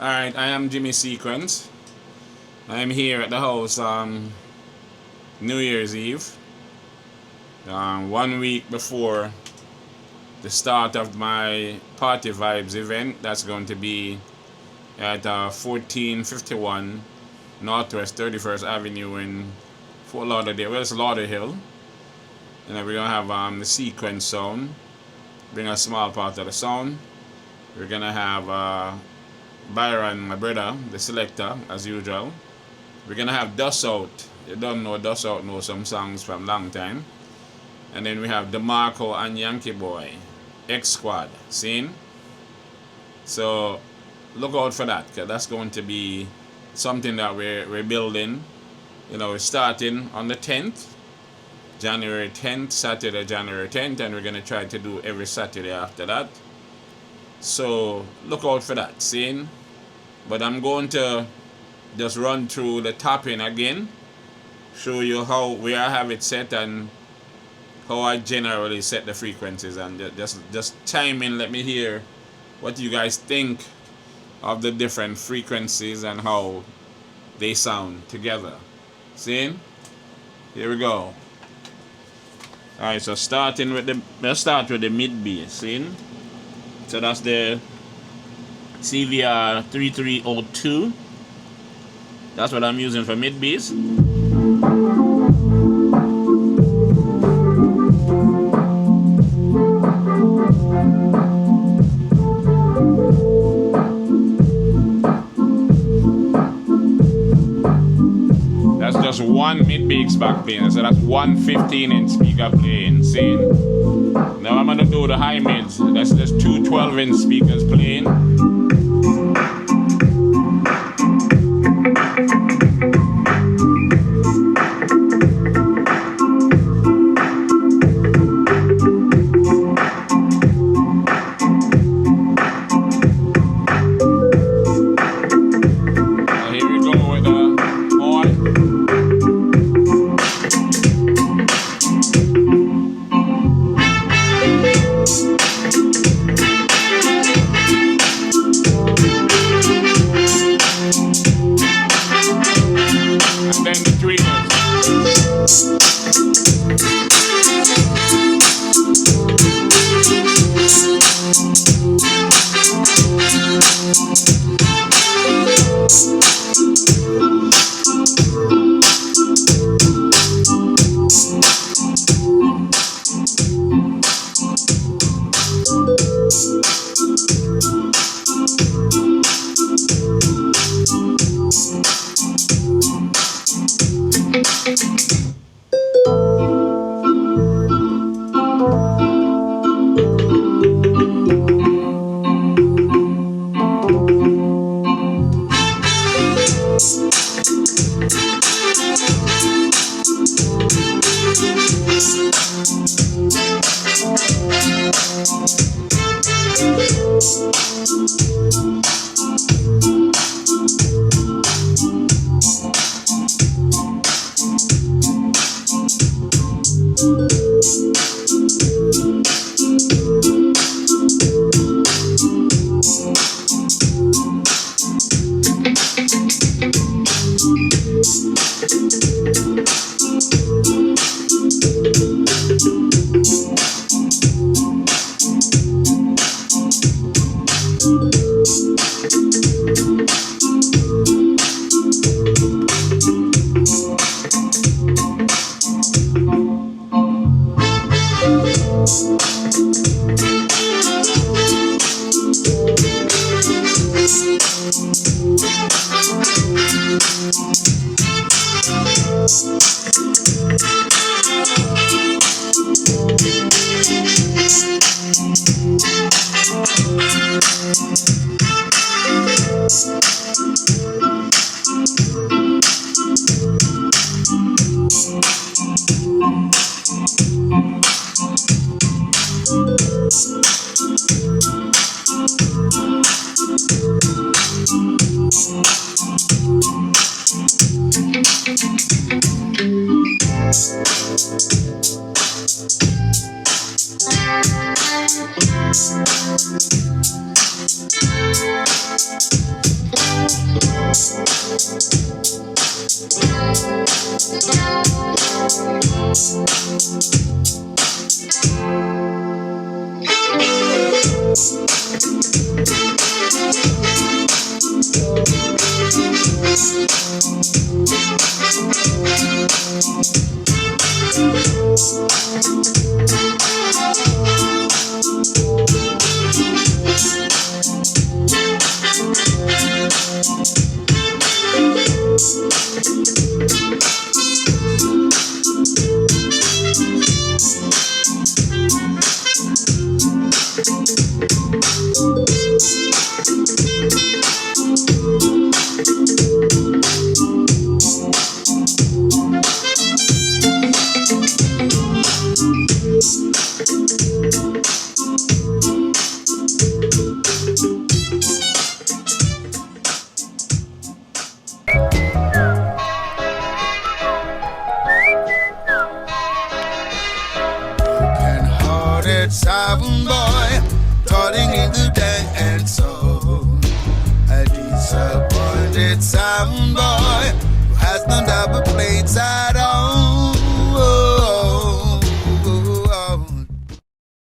Alright, I am Jimmy Sequence. I am here at the house on New Year's Eve, 1 week before the start of my Party Vibes event. That's going to be at 1451 Northwest 31st Avenue in Fort Lauderdale. Well, it's Lauderhill. And then we're going to have the sequence sound, bring a small part of the sound. We're going to have Byron, my brother, the selector, as usual. We're gonna have Dust Out. You don't know Dust Out, know some songs from long time. And then we have DeMarco and Yankee Boy, X Squad, seen? So look out for that, because that's going to be something that we're building. You know, we're starting on the 10th, January 10th, Saturday, January 10th, and we're gonna try to do every Saturday after that. So look out for that, seeing? But I'm going to just run through the tapping again, show you how where I have it set and how I generally set the frequencies, and just chime in, let me hear what you guys think of the different frequencies and how they sound together. Seeing? Here we go. Alright, so let's start with the mid bass, seeing? So that's the CVR 3302. That's what I'm using for mid bass. That's just one mid bass back playing. So that's one 15-inch speaker playing. See? Now I'm gonna do the high mids. That's just two 12-inch speakers playing. Sound boy, toiling in the dance hall. A disappointed sound boy who has no double plates.